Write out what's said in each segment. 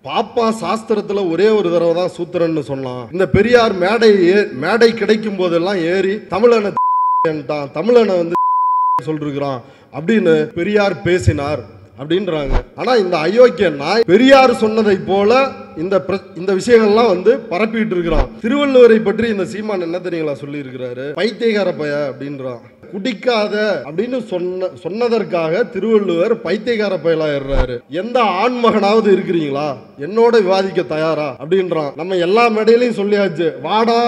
பாப்பா சாஸ்திரத்துல ஒரே ஒரு தடவை தான் சூத்திரன்னு சொன்னான். இந்த பெரியார் மேடை கிடைக்கும் போதெல்லாம் ஏறி தமிழனை வந்து சொல்றான் அப்படின்னு பெரியார் பேசினார் அப்படின்றாங்க. ஆனா இந்த அயோக்கிய நாய் பெரியார் சொன்னதை போல இந்த விஷயங்கள்லாம் வந்து பரப்பிட்டு இருக்கிறான். திருவள்ளுவரை பற்றி இந்த சீமான் என்ன தெரியுங்களா சொல்லி இருக்கிறாரு? பைத்தியக்கார பைய அப்படின்றான். குடிக்காத அப்படின்னு சொன்னதற்காக திருவள்ளுவர் பைத்தியக்கார பயலா ஏறாரு. எந்த ஆண்மகனாவது இருக்கிறீங்களா என்னோட விவாதிக்க தயாரா அப்படின்றான். நம்ம எல்லா மேடையிலையும் சொல்லியாச்சு, வாடா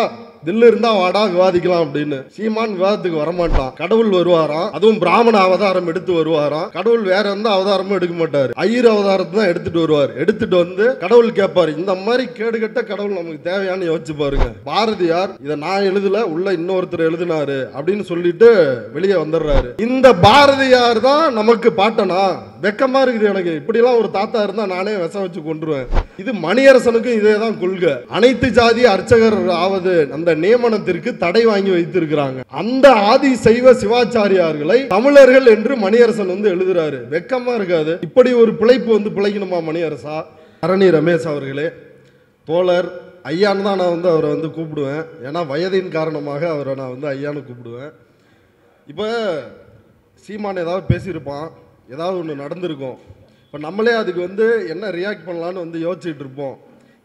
தில்லு இருந்தா வாடா விவாதிக்கலாம் அப்படின்னு. சீமான் விவாதத்துக்கு வரமாட்டான். கடவுள் வருவாராம், அதுவும் பிராமண அவதாரம் எடுத்து வருவாராம். கடவுள் வேற எந்த அவதாரமும் எடுக்க மாட்டாரு, ஐயர் அவதாரத்தை தான் எடுத்துட்டு வருவார். எடுத்துட்டு வந்து கடவுள் கேட்பாரு, இந்த மாதிரி கேடுகட்ட கடவுள் நமக்கு தேவையான்னு யோசிச்சு பாருங்க. பாரதியார் இதை நான் எழுதல, உள்ள இன்னொருத்தர் எழுதினாரு அப்படின்னு சொல்லிட்டு வெளியே வந்துடுறாரு. இந்த பாரதியார் தான் நமக்கு பாட்டனா? வெக்கமா இருக்குது எனக்கு. இப்படிலாம் ஒரு தாத்தா இருந்தா நானே விஷம் வச்சு கொண்டுருவேன். இது மணியரசனுக்கும் இதே தான் கொள்கை. அனைத்து ஜாதி அர்ச்சகர் ஆவது அந்த நியமனத்திற்கு தடை வாங்கி வைத்திருக்கிறாங்க. அந்த ஆதி சைவ சிவாச்சாரியார்களை தமிழர்கள் என்று மணியரசன் வந்து எழுதுறாரு. வெக்கமா இருக்காது? இப்படி ஒரு பிழைப்பு வந்து பிழைக்கணுமா மணியரசா? அரணி ரமேஷ் அவர்களே, தோழர் ஐயான்னு தான் நான் வந்து அவரை வந்து கூப்பிடுவேன். ஏன்னா வயதின் காரணமாக அவரை நான் வந்து ஐயான்னு கூப்பிடுவேன். இப்போ சீமான் ஏதாவது பேசியிருப்பான், ஏதாவது ஒன்று நடந்திருக்கும். இப்போ நம்மளே அதுக்கு வந்து என்ன ரியாக்ட் பண்ணலான்னு வந்து யோசிச்சுட்டு இருப்போம்.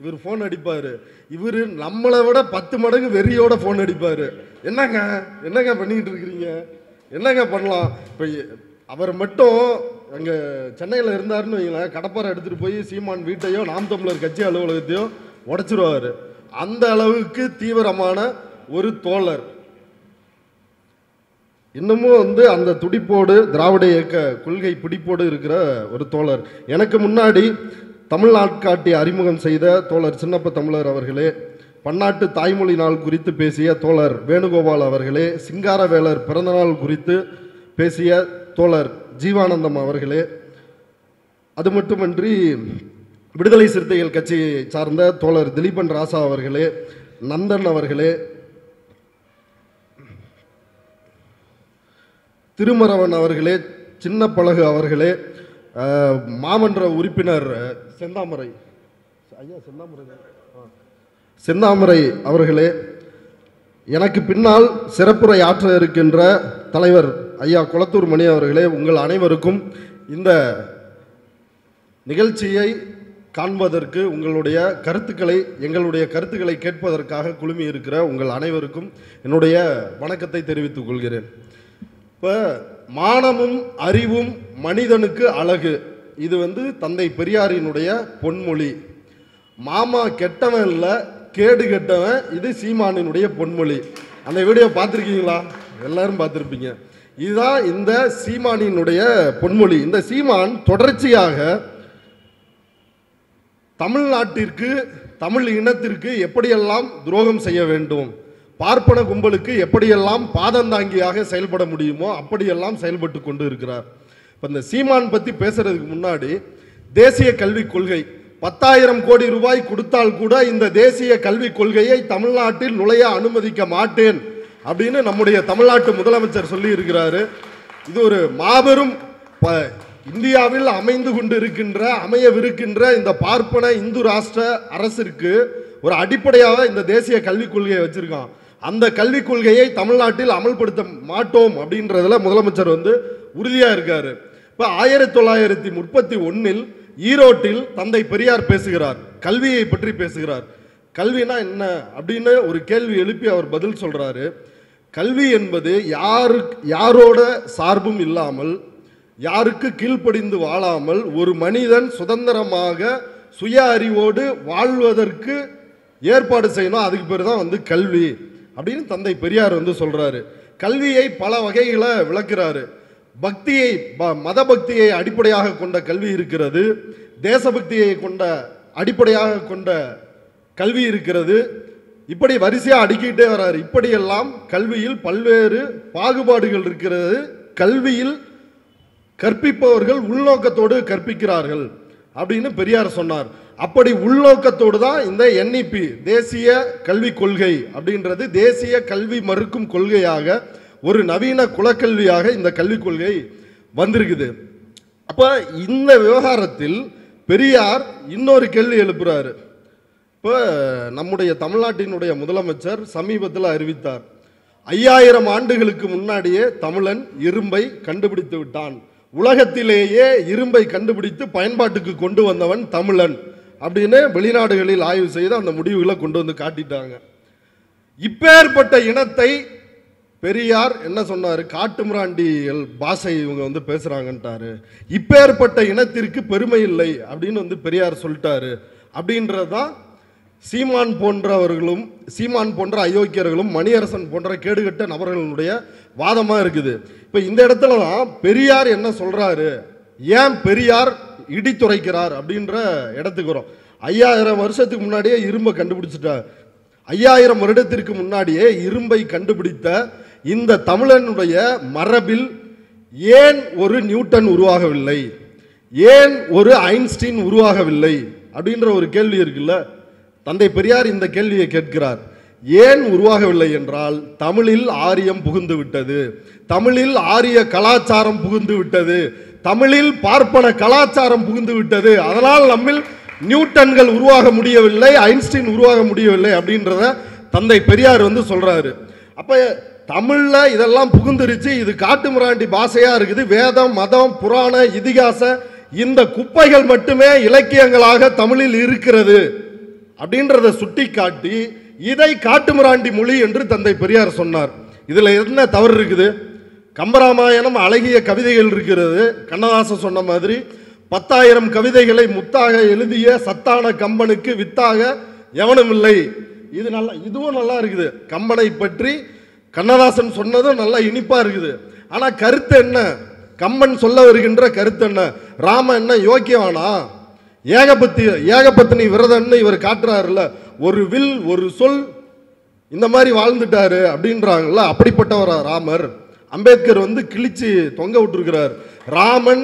இவர் ஃபோன் அடிப்பார். இவர் நம்மளை விட 10 மடங்கு வெறியோட ஃபோன் அடிப்பார். என்னங்க பண்ணிக்கிட்டு இருக்கிறீங்க, என்னங்க பண்ணலாம்? இப்போ அவர் மட்டும் அங்கே சென்னையில் இருந்தாருன்னு வைங்களேன், கடப்பாரை எடுத்துகிட்டு போய் சீமான் வீட்டையோ நாம் தமிழர் கட்சி அலுவலகத்தையோ உடைச்சிருவார். அந்த அளவுக்கு தீவிரமான ஒரு தோழர். இன்னமும் வந்து அந்த துடிப்போடு திராவிட இயக்க கொள்கை பிடிப்போடு இருக்கிற ஒரு தோழர். எனக்கு முன்னாடி தமிழ்நாட்காட்டி அறிமுகம் செய்த தோழர் சின்னப்ப தமிழர் அவர்களே, பன்னாட்டு தாய்மொழி நாள் குறித்து பேசிய தோழர் வேணுகோபால் அவர்களே, சிங்காரவேலர் பிறந்தநாள் குறித்து பேசிய தோழர் ஜீவானந்தம் அவர்களே, அது மட்டுமன்றி விடுதலை சிறுத்தைகள் கட்சியை சார்ந்த தோழர் திலீபன் ராசா அவர்களே, நந்தன் அவர்களே, திருமரவன் அவர்களே, சின்ன பழகு அவர்களே, மாமன்ற உறுப்பினர் செந்தாமரை அவர்களே, எனக்கு பின்னால் சிறப்புரை ஆற்ற இருக்கின்ற தலைவர் ஐயா குளத்தூர் மணி அவர்களே, உங்கள் அனைவருக்கும் இந்த நிகழ்ச்சியை காண்பதற்கு உங்களுடைய கருத்துக்களை எங்களுடைய கருத்துக்களை கேட்பதற்காக குழுமி இருக்கிற உங்கள் அனைவருக்கும் என்னுடைய வணக்கத்தை தெரிவித்துக் கொள்கிறேன். இப்போ மானமும் அறிவும் மனிதனுக்கு அழகு, இது வந்து தந்தை பெரியாரினுடைய பொன்மொழி. மாமா கெட்டவன் இல்லை, கேடு கெட்டவன், இது சீமானினுடைய பொன்மொழி. அந்த வீடியோ பார்த்துருக்கீங்களா? எல்லாரும் பார்த்துருப்பீங்க. இதுதான் இந்த சீமானினுடைய பொன்மொழி. இந்த சீமான் தொடர்ச்சியாக தமிழ்நாட்டிற்கு, தமிழ் இனத்திற்கு எப்படியெல்லாம் துரோகம் செய்ய வேண்டும், பார்ப்பன கும்பலுக்கு எப்படியெல்லாம் பாதந்தாங்கியாக செயல்பட முடியுமோ அப்படியெல்லாம் செயல்பட்டு கொண்டு இருக்கிறார். இப்போ இந்த சீமான் பற்றி பேசுறதுக்கு முன்னாடி தேசிய கல்விக் கொள்கை 10,000 கோடி ரூபாய் கொடுத்தால் கூட இந்த தேசிய கல்விக் கொள்கையை தமிழ்நாட்டில் நுழைய அனுமதிக்க மாட்டேன் அப்படின்னு நம்முடைய தமிழ்நாட்டு முதலமைச்சர் சொல்லி இருக்கிறாரு. இது ஒரு மாபெரும் இந்தியாவில் அமையவிருக்கின்ற இந்த பார்ப்பன இந்து ராஷ்டிர அரசிற்கு ஒரு அடிப்படையாக இந்த தேசிய கல்விக் கொள்கையை வச்சிருக்கான். அந்த கல்விக் கொள்கையை தமிழ்நாட்டில் அமல்படுத்த மாட்டோம் அப்படின்றதுல முதலமைச்சர் வந்து உறுதியாக இருக்காரு. இப்போ 1931 ஈரோட்டில் தந்தை பெரியார் பேசுகிறார், கல்வியை பற்றி பேசுகிறார். கல்வினா என்ன அப்படின்னு ஒரு கேள்வி எழுப்பி அவர் பதில் சொல்றாரு. கல்வி என்பது யாரோட சார்பும் இல்லாமல், யாருக்கு கீழ்ப்படிந்து வாழாமல் ஒரு மனிதன் சுதந்திரமாக சுய அறிவோடு வாழ்வதற்கு ஏற்பாடு செய்யணும், அதுக்கு பேர் தான் வந்து கல்வி அப்படின்னு தந்தை பெரியார் வந்து சொல்றாரு. கல்வியை பல வகைகளை விளக்குறாரு. பக்தியை, மத பக்தியை அடிப்படையாக கொண்ட கல்வி இருக்கிறது, தேசபக்தியை அடிப்படையாக கொண்ட கல்வி இருக்கிறது. இப்படி வரிசையாக அடுக்கிட்டே வர்றாரு. இப்படியெல்லாம் கல்வியில் பல்வேறு பாகுபாடுகள் இருக்கிறது. கல்வியில் கற்பிப்பவர்கள் உள்நோக்கத்தோடு கற்பிக்கிறார்கள் அப்படின்னு பெரியார் சொன்னார். அப்படி உள்நோக்கத்தோடு தான் இந்த என்இபி தேசிய கல்விக் கொள்கை அப்படின்றது தேசிய கல்வி மறுக்கும் கொள்கையாக, ஒரு நவீன குலக்கல்வியாக இந்த கல்விக் கொள்கை வந்திருக்குது. அப்போ இந்த விவகாரத்தில் பெரியார் இன்னொரு கேள்வி எழுப்புறாரு. இப்போ நம்முடைய தமிழ்நாட்டினுடைய முதலமைச்சர் சமீபத்தில் அறிவித்தார், 5000 ஆண்டுகளுக்கு முன்னாடியே தமிழன் இரும்பை கண்டுபிடித்து விட்டான், உலகத்திலேயே இரும்பை கண்டுபிடித்து பயன்பாட்டுக்கு கொண்டு வந்தவன் தமிழன் அப்படின்னு வெளிநாடுகளில் ஆய்வு செய்து அந்த முடிவுகளை கொண்டு வந்து காட்டிட்டாங்க. இப்பேற்பட்ட இனத்தை பெரியார் என்ன சொன்னார், காட்டுமிராண்டிகள் பாஷை இவங்க வந்து பேசுறாங்கன்ட்டாரு. இப்பேற்பட்ட இனத்திற்கு பெருமை இல்லை அப்படின்னு பெரியார் சொல்லிட்டாரு. அப்படின்றதான் சீமான் போன்றவர்களும் சீமான் போன்ற அயோக்கியர்களும் மணியரசன் போன்ற கேடுகட்ட நபர்களுடைய வாதமாக இருக்குது. இப்போ இந்த இடத்துல தான் பெரியார் என்ன சொல்றாரு, ஏன் பெரியார் இடித்துரைக்கிறார் அப்படின்ற இடத்துக்கு வரும். 5000 வருஷத்துக்கு முன்னாடியே இரும்பை கண்டுபிடிச்சிட்டார். 5000 வருடத்திற்கு முன்னாடியே இரும்பை கண்டுபிடித்த இந்த தமிழனுடைய மரபில் ஏன் ஒரு நியூட்டன் உருவாகவில்லை, ஏன் ஒரு ஐன்ஸ்டீன் உருவாகவில்லை அப்படின்ற ஒரு கேள்வி இருக்குல்ல. தந்தை பெரியார் இந்த கேள்வியை கேட்கிறார். ஏன் உருவாகவில்லை என்றால் தமிழில் ஆரியம் புகுந்து விட்டது, தமிழில் ஆரிய கலாச்சாரம் புகுந்து விட்டது, தமிழில் பார்ப்பன கலாச்சாரம் புகுந்து விட்டது. அதனால் நம்மில் நியூட்டன்கள் உருவாக முடியவில்லை, ஐன்ஸ்டீன் உருவாக முடியவில்லை அப்படின்றத தந்தை பெரியார் சொல்றாரு. அப்ப தமிழ்ல இதெல்லாம் புகுந்துருச்சு, இது காட்டுமிராண்டி பாஷையா இருக்குது, வேதம் மதம் புராண இதிகாச இந்த குப்பைகள் மட்டுமே இலக்கியங்களாக தமிழில் இருக்கிறது அப்படின்றத சுட்டி காட்டி இதை காட்டுமிராண்டி மொழி என்று தந்தை பெரியார் சொன்னார். இதுல என்ன தவறு இருக்குது? கம்பராமாயணம் அழகிய கவிதைகள் இருக்கிறது. கண்ணதாசன் சொன்ன மாதிரி 10,000 கவிதைகளை முத்தாக எழுதிய சத்தான கம்பனுக்கு வித்தாக எவனும் இல்லை. இது நல்லா, இதுவும் நல்லா இருக்குது. கம்பனை பற்றி கண்ணதாசன் சொன்னதும் நல்லா இனிப்பா இருக்குது. ஆனா கருத்து என்ன? கம்பன் சொல்ல வருகின்ற கருத்து என்ன? ராம என்ன யோக்கியவானா? ஏகபத்தினி விரதன்னு இவர் காட்டுறாருல, ஒரு வில் ஒரு சொல் இந்த மாதிரி வாழ்ந்துட்டாரு அப்படின்றாங்கல்ல, அப்படிப்பட்டவரா ராமர்? அம்பேத்கர் கிழிச்சு தொங்க விட்டுருக்கிறார். ராமன்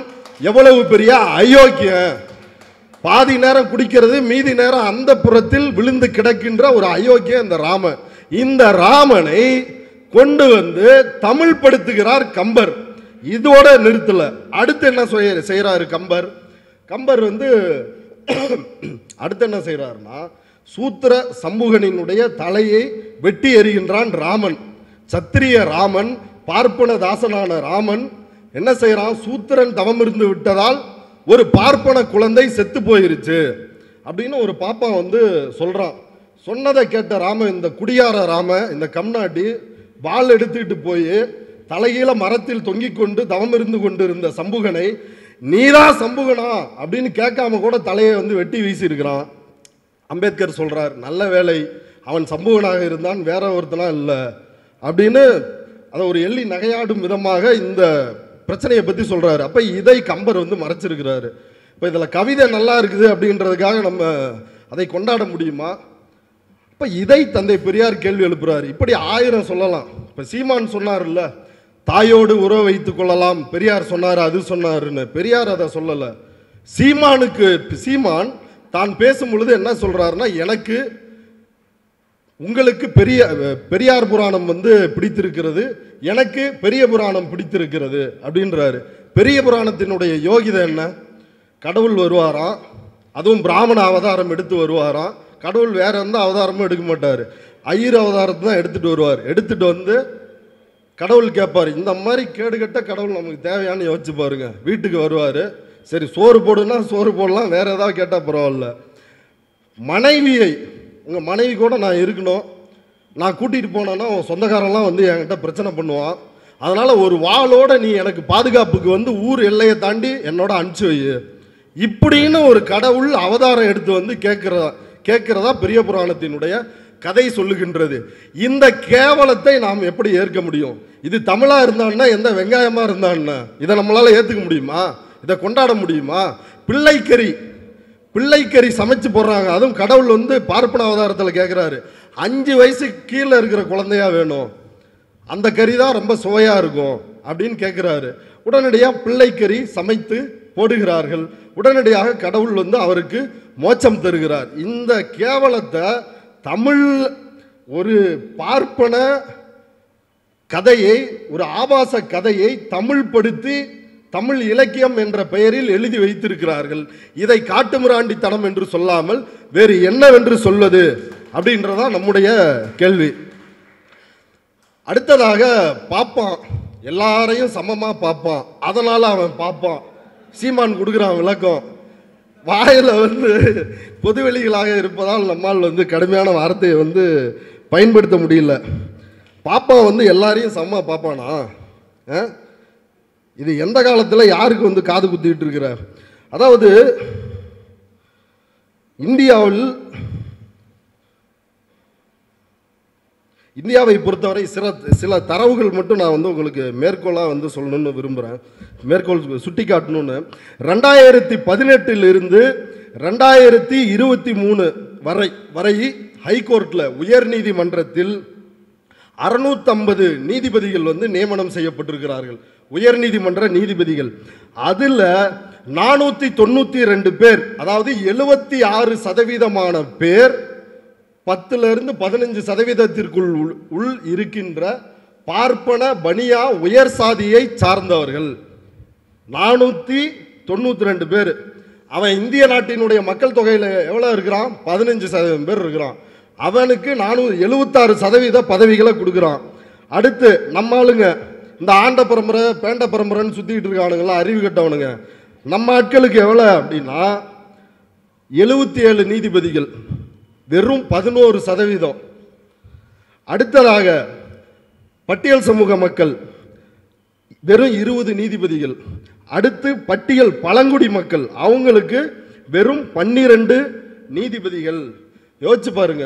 எவ்வளவு பெரிய அயோக்கியன், பாதி நேரம் குடிக்கிறது, மீதி நேரம் அந்த புறத்தில் விழுந்து கிடக்கின்ற ஒரு அயோக்கியன் இந்த ராமன். இந்த ராமனை கொண்டு தமிழ் படுத்துகிறார் கம்பர். இதோட நிறுத்தல. அடுத்து என்ன செய்யறாரு கம்பர்? கம்பர் அடுத்து என்ன செய்யறாருன்னா, சூத்திர சமூகனினுடைய தலையை வெட்டி எறிகின்றான் ராமன். சத்திரிய ராமன், பார்ப்பன தாசனான ராமன் என்ன செய்யறான்? சூத்திரன் தவம் இருந்து விட்டதால் ஒரு பார்ப்பன குழந்தை செத்து போயிருச்சு அப்படின்னு ஒரு பாப்பா சொல்றான். சொன்னதை கேட்ட ராம, இந்த குடியார ராம, இந்த கம்நாட்டி வாள் எடுத்துக்கிட்டு போய் தலைகீழ மரத்தில் தொங்கிக் கொண்டு தவம் இருந்து கொண்டிருந்த சம்புகனை, நீதான் சம்புகனா அப்படின்னு கேட்காம கூட தலையை வெட்டி வீசி இருக்கிறான். அம்பேத்கர் சொல்றார், நல்ல வேலை அவன் சம்புகனாக இருந்தான், வேற ஒருத்தனா இல்லை அப்படின்னு அதை ஒரு எள்ளி நகையாடும் விதமாக இந்த பிரச்சனையை பத்தி சொல்றாரு. அப்ப இதை கம்பர் மறைச்சிருக்கிறாரு. இப்ப இதுல கவிதை நல்லா இருக்குது அப்படின்றதுக்காக நம்ம அதை கொண்டாட முடியுமா? இப்ப இதை தந்தை பெரியார் கேள்வி எழுப்புறாரு. இப்படி 1000 சொல்லலாம். இப்ப சீமான் சொன்னார்ல, தாயோடு உறவு வைத்துக் கொள்ளலாம், பெரியார் சொன்னார் அது சொன்னாருன்னு. பெரியார் அதை சொல்லல. சீமான் தான் பேசும் பொழுது என்ன சொல்றாருன்னா, எனக்கு உங்களுக்கு பெரியார் புராணம் பிடித்திருக்கிறது, எனக்கு பெரிய புராணம் பிடித்திருக்கிறது அப்படின்றாரு. பெரிய புராணத்தினுடைய யோகிதை என்ன? கடவுள் வருவாராம், அதுவும் பிராமண அவதாரம் எடுத்து வருவாராம். கடவுள் வேற எந்த அவதாரமும் எடுக்க மாட்டார், ஐயர் அவதாரத்தை தான் எடுத்துட்டு வருவார். எடுத்துட்டு கடவுள் கேட்பார், இந்த மாதிரி கேடுகட்ட கடவுள் நமக்கு தேவையானு யோசிச்சு பாருங்க. வீட்டுக்கு வருவார், சரி சோறு போடுன்னா சோறு போடலாம், வேற ஏதாவது கேட்டால் பரவாயில்ல. மனைவியை, உங்கள் மனைவி கூட நான் இருக்கணும், நான் கூட்டிகிட்டு போனேன்னா உன் சொந்தக்காரெல்லாம் என்கிட்ட பிரச்சனை பண்ணுவான், அதனால் ஒரு வாளோட நீ எனக்கு பாதுகாப்புக்கு ஊர் எல்லையை தாண்டி என்னோட அனுப்பிச்சு வை, இப்படின்னு ஒரு கடவுள் அவதாரம் எடுத்து கேட்கிறதா பெரிய புராணத்தினுடைய கதை சொல்லுகின்றது. இந்த கேவலத்தை நாம் எப்படி ஏற்க முடியும்? இது தமிழா இருந்தான்னா, எந்த வெங்காயமா இருந்தான்னா இதை நம்மளால ஏற்றுக்க முடியுமா? இதை கொண்டாட முடியுமா? பிள்ளைக்கறி சமைச்சு போடுறாங்க, அதுவும் கடவுள் பார்ப்பன அவதாரத்தில் கேட்குறாரு, 5 வயசு கீழே இருக்கிற குழந்தையா வேணும், அந்த கறி தான் ரொம்ப சுவையா இருக்கும் அப்படின்னு கேட்குறாரு. உடனடியாக பிள்ளைக்கறி சமைத்து போடுகிறார்கள். உடனடியாக கடவுள் அவருக்கு மோட்சம் தருகிறார். இந்த கேவலத்தை தமிழ் ஒரு பார்ப்பன கதையை, ஒரு ஆபாச கதையை தமிழ் படுத்தி தமிழ் இலக்கியம் என்ற பெயரில் எழுதி வைத்திருக்கிறார்கள். இதை காட்டுமிராண்டித்தனம் என்று சொல்லாமல் வேறு என்னவென்று சொல்வது அப்படின்றதான் நம்முடைய கேள்வி. அடுத்ததாக பார்ப்பான், எல்லாரையும் சமமா பார்ப்பான், அதனால அவன் பார்ப்பான். சீமான் கொடுக்குறான் விளக்கம். வாயில பொதுவெளிகளாக இருப்பதால் நம்மால் கடுமையான வார்த்தையை பயன்படுத்த முடியல. பாப்பான் எல்லாரையும் சமமா பார்ப்பானா? இது எந்த காலத்தில் யாருக்கு காது குத்திட்டு இருக்கிற? அதாவது இந்தியாவை பொறுத்தவரை சில தரவுகள் மட்டும் நான் உங்களுக்கு மேற்கோளாக சொல்லணும்னு விரும்புகிறேன், மேற்கோள் சுட்டி காட்டணும்னு. 2018 இருந்து 2023 வரை ஹைகோர்ட்டில் உயர் நீதிமன்றத்தில் 650 நீதிபதிகள் நியமனம் செய்யப்பட்டிருக்கிறார்கள், உயர் நீதிமன்ற நீதிபதிகள். அதில் 492 பேர், அதாவது 76% பேர் 10லிருந்து 15% உள் இருக்கின்ற பார்ப்பன பனியா உயர் சாதியை சார்ந்தவர்கள். 492 பேர். அவன் இந்திய நாட்டினுடைய மக்கள் தொகையில் எவ்வளோ இருக்கிறான்? 15% பேர் இருக்கிறான். அவனுக்கு 476% பதவிகளை கொடுக்குறான். அடுத்து நம்ம ஆளுங்க இந்த ஆண்ட பரம்பரை பேண்ட பரம்பரைன்னு சுற்றிக்கிட்டு இருக்கானுங்களா, அறிவு கட்டவனுங்க. நம்ம ஆட்களுக்கு எவ்வளோ அப்படின்னா 77 நீதிபதிகள், வெறும் 11%. அடுத்ததாக பட்டியல் சமூக மக்கள் வெறும் 20 நீதிபதிகள். அடுத்து பட்டியல் பழங்குடி மக்கள், அவங்களுக்கு வெறும் 12 நீதிபதிகள். யோசிச்சு பாருங்க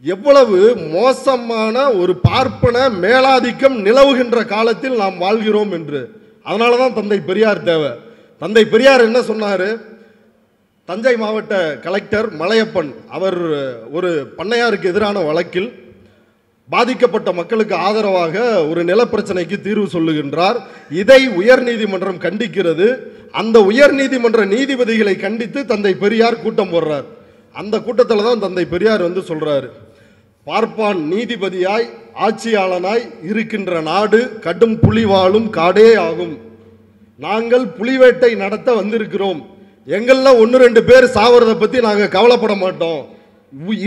எவ்வளவு மோசமான ஒரு பார்ப்பன மேலாதிக்கம் நிலவுகின்ற காலத்தில் நாம் வாழ்கிறோம் என்று. அதனால தான் தந்தை பெரியார் தேவை. தந்தை பெரியார் என்ன சொன்னார்? தஞ்சை மாவட்ட கலெக்டர் மலையப்பன் அவர் ஒரு பண்ணையாருக்கு எதிரான வழக்கில் பாதிக்கப்பட்ட மக்களுக்கு ஆதரவாக ஒரு நிலப்பிரச்சனைக்கு தீர்வு சொல்லுகின்றார். இதை உயர் நீதிமன்றம் கண்டிக்கிறது. அந்த உயர் நீதிமன்ற நீதிபதிகளை கண்டித்து தந்தை பெரியார் கூட்டம் போடுறார். அந்த கூட்டத்தில் தான் தந்தை பெரியார் சொல்றாரு, பார்ப்பான் நீதிபதியாய் ஆட்சியாளனாய் இருக்கின்ற நாடு கடும் புலி வாழும் காடே ஆகும். நாங்கள் புலிவேட்டை நடத்த வந்திருக்கிறோம். எங்களில் 1-2 பேர் சாவறதை பற்றி நாங்கள் கவலைப்பட மாட்டோம்,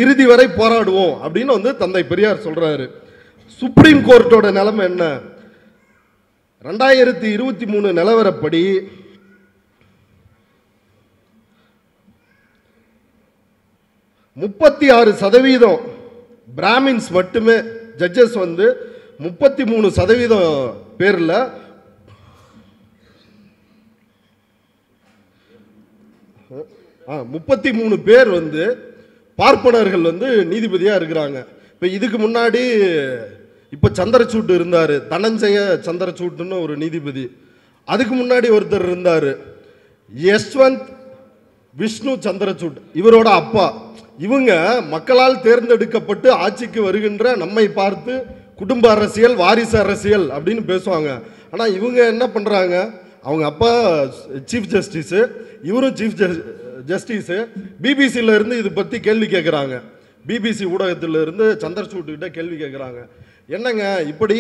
இறுதி வரை போராடுவோம் அப்படின்னு தந்தை பெரியார் சொல்றாரு. சுப்ரீம் கோர்ட்டோட நிலைமை என்ன? 2023 நிலவரப்படி 36% பிராமின்ஸ் மட்டுமே ஜட்ஜஸ் 33% பேர்ல 33 பேர் பார்ப்பனர்கள் நீதிபதியா இருக்கிறாங்க. இப்ப இதுக்கு முன்னாடி இப்ப சந்திரசூட் இருந்தாரு, தனஞ்சய சந்திரசூட்னு ஒரு நீதிபதி. அதுக்கு முன்னாடி ஒருத்தர் இருந்தாரு, யஷ்வந்த் விஷ்ணு சந்திரசூட், இவரோட அப்பா. இவங்க மக்களால் தேர்ந்தெடுக்கப்பட்டு ஆட்சிக்கு வருகின்ற நம்மை பார்த்து குடும்ப அரசியல் வாரிசு அரசியல் அப்படின்னு பேசுவாங்க. ஆனால் இவங்க என்ன பண்ணுறாங்க, அவங்க அப்பா சீஃப் ஜஸ்டிஸு, இவரும் சீஃப் ஜஸ்டிஸு. பிபிசியில் இருந்து இது பற்றி கேள்வி கேட்குறாங்க. பிபிசி ஊடகத்தில் இருந்து சந்திரசூட்கிட்ட கேள்வி கேட்குறாங்க, என்னங்க இப்படி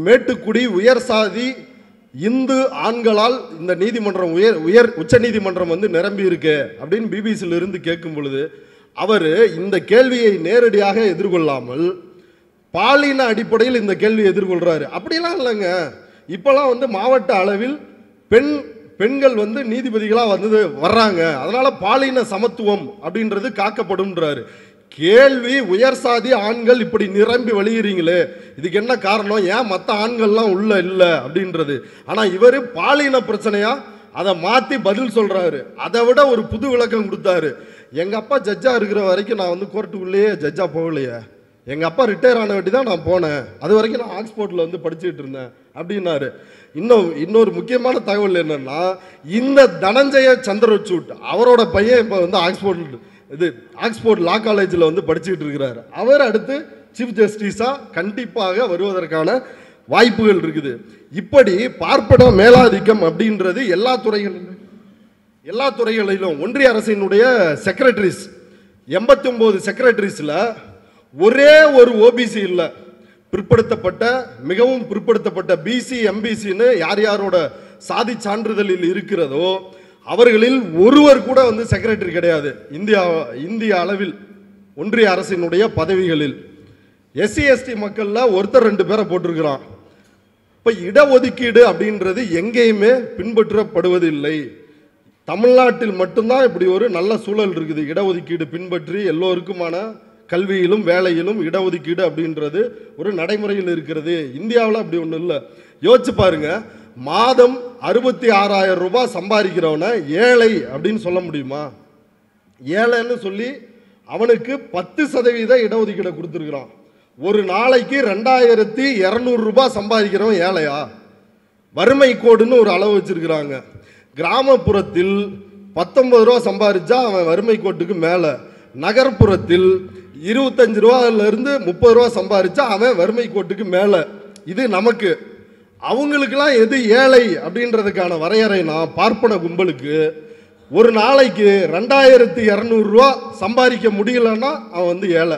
மேட்டுக்குடி உயர் சாதி இந்து ஆண்களால் இந்த நீதிமன்றம் உச்ச நீதிமன்றம் நிரம்பி இருக்கு அப்படின்னு பிபிசியில் இருந்து கேட்கும் பொழுது அவர் இந்த கேள்வியை நேரடியாக எதிர்கொள்ளாமல் பாலின அடிப்படையில் இந்த கேள்வியை எதிர்கொள்றாரு. அப்படிலாம் இல்லைங்க, இப்பெல்லாம் மாவட்ட அளவில் பெண்கள் நீதிபதிகளாக வர்றாங்க, அதனால பாலின சமத்துவம் அப்படின்றது காக்கப்படும்ன்றாரு. கேள்வி, உயர் சாதி ஆண்கள் இப்படி நிரம்பி வழிகிறீங்களே, இதுக்கு என்ன காரணம், ஏன் மற்ற ஆண்கள்லாம் உள்ள இல்லை அப்படின்றது. ஆனால் இவர் பாலின பிரச்சனையா அதை மாற்றி பதில் சொல்றாரு. அதை விட ஒரு புது விளக்கம் கொடுத்தாரு. எங்கள் அப்பா ஜட்ஜா இருக்கிற வரைக்கும் நான் கோர்ட்டுக்குள்ளேயே ஜட்ஜா போகலையே, எங்கள் அப்பா ரிட்டையர் ஆன வாட்டி தான் நான் போனேன், அது வரைக்கும் நான் ஆக்ஸ்போர்ட்டில் படிச்சுட்டு இருந்தேன் அப்படின்னாரு. இன்னொரு முக்கியமான தகவல் என்னன்னா, இந்த தனஞ்சய சந்திரசூட் அவரோட பையன் இப்போ ஆக்ஸ்போர்ட் லா காலேஜில் படிச்சுட்டு இருக்கிறாரு. அவர் அடுத்து சீஃப் ஜஸ்டிஸா கண்டிப்பாக வருவதற்கான வாய்ப்புகள் இருக்குது. இப்படி பார்ப்பன மேலாதிக்கம் அப்படின்றது எல்லா துறைகளிலும் ஒன்றிய அரசினுடைய செக்ரட்டரிஸ் 89 செக்ரட்டரிஸ்ல ஒரே ஒரு ஓபிசி இல்லை. பிற்படுத்தப்பட்ட மிகவும் பிற்படுத்தப்பட்ட பிசி எம்பிசின்னு யார் யாரோட சாதி சான்றிதழில் இருக்கிறதோ அவர்களில் ஒருவர் கூட வந்து செக்ரட்டரி கிடையாது இந்திய அளவில் ஒன்றிய அரசினுடைய பதவிகளில். எஸ்சி எஸ்டி மக்களில் ஒருத்தர் 2 பேரை போட்டிருக்கிறான். இப்போ இடஒதுக்கீடு அப்படின்றது எங்கேயுமே பின்பற்றப்படுவதில்லை. தமிழ்நாட்டில் மட்டும்தான் இப்படி ஒரு நல்ல சூழல் இருக்குது. இடஒதுக்கீடு பின்பற்றி எல்லோருக்குமான கல்வியிலும் வேலையிலும் இடஒதுக்கீடு அப்படின்றது ஒரு நடைமுறையில் இருக்கிறது. இந்தியாவில் அப்படி ஒன்றும் இல்லை. யோசிச்சு பாருங்க, மாதம் 66,000 ரூபாய் சம்பாதிக்கிறவனை ஏழை அப்படின்னு சொல்ல முடியுமா? ஏழைன்னு சொல்லி அவனுக்கு 10% இடஒதுக்கீடை கொடுத்துருக்குறான். ஒரு நாளைக்கு 2,200 ரூபாய் சம்பாதிக்கிறவன் ஏழையா? வறுமை கோடுன்னு ஒரு அளவு வச்சிருக்கிறாங்க. கிராமப்புறத்தில் 19 ரூபா சம்பாதிச்சா அவன் வறுமை கோட்டுக்கு மேலே, நகர்ப்புறத்தில் 25 ரூபாயிலிருந்து 30 ரூபா சம்பாதிச்சா அவன் வறுமை கோட்டுக்கு மேலே. இது நமக்கு. அவங்களுக்கெல்லாம் எது ஏழை அப்படின்றதுக்கான வரையறைனா, பார்ப்பன கும்பலுக்கு ஒரு நாளைக்கு 2,200 ரூபா சம்பாதிக்க முடியலன்னா அவன் வந்து ஏழை.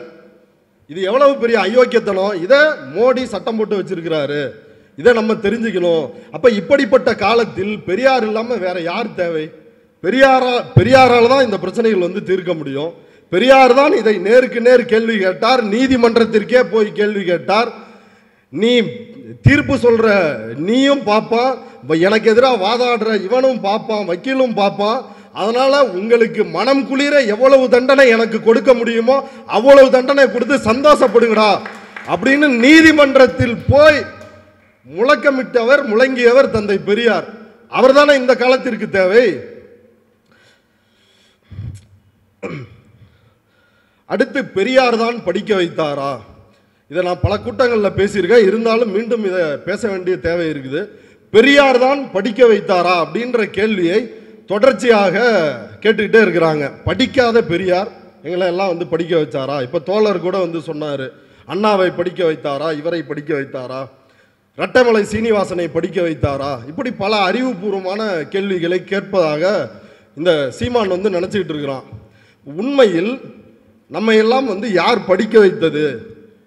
இது எவ்வளவு பெரிய அயோக்கியத்தனம்! இதை மோடி சட்டம் போட்டு வச்சிருக்கிறாரு. இதை நம்ம தெரிஞ்சுக்கணும். அப்ப இப்படிப்பட்ட காலத்தில் பெரியார் இல்லாமல் வேற யார் தேவை? பெரியாரால் தான் இந்த பிரச்சனைகள் வந்து தீர்க்க முடியும். பெரியார் தான் இதை நேருக்கு நேர் கேள்வி கேட்டார். நீதிமன்றத்திற்கே போய் கேள்வி கேட்டார். நீ தீர்ப்பு சொல்ற நீயும் பார்ப்பான், எனக்கு எதிராக வாதாடுற இவனும் பார்ப்பான், வக்கீலும் பார்ப்பான். அதனால உங்களுக்கு மனம் குளிர எவ்வளவு தண்டனை எனக்கு கொடுக்க முடியுமோ அவ்வளவு தண்டனை கொடுத்து சந்தோஷப்படுங்கடா அப்படின்னு நீதிமன்றத்தில் போய் முழக்கமிட்டவர், முழங்கியவர் தந்தை பெரியார். அவர் தானே இந்த காலத்திற்கு தேவை. அடுத்து, பெரியார் தான் படிக்க வைத்தாரா? இதை நான் பல கூட்டங்களில் பேசியிருக்கேன். இருந்தாலும் மீண்டும் இதை பேச வேண்டிய தேவை இருக்குது. பெரியார் தான் படிக்க வைத்தாரா அப்படின்ற கேள்வியை தொடர்ச்சியாக கேட்டுக்கிட்டே இருக்கிறாங்க. படிக்காத பெரியார் எங்களை எல்லாம் வந்து படிக்க வச்சாரா? இப்போ தோழர் கூட வந்து சொன்னார், அண்ணாவை படிக்க வைத்தாரா, இவரை படிக்க வைத்தாரா, இரட்டைமலை சீனிவாசனை படிக்க வைத்தாரா? இப்படி பல அறிவுபூர்வமான கேள்விகளை கேட்பதாக இந்த சீமான் வந்து நினச்சிக்கிட்டு இருக்கிறான். உண்மையில் நம்ம எல்லாம் வந்து யார் படிக்க வைத்தது?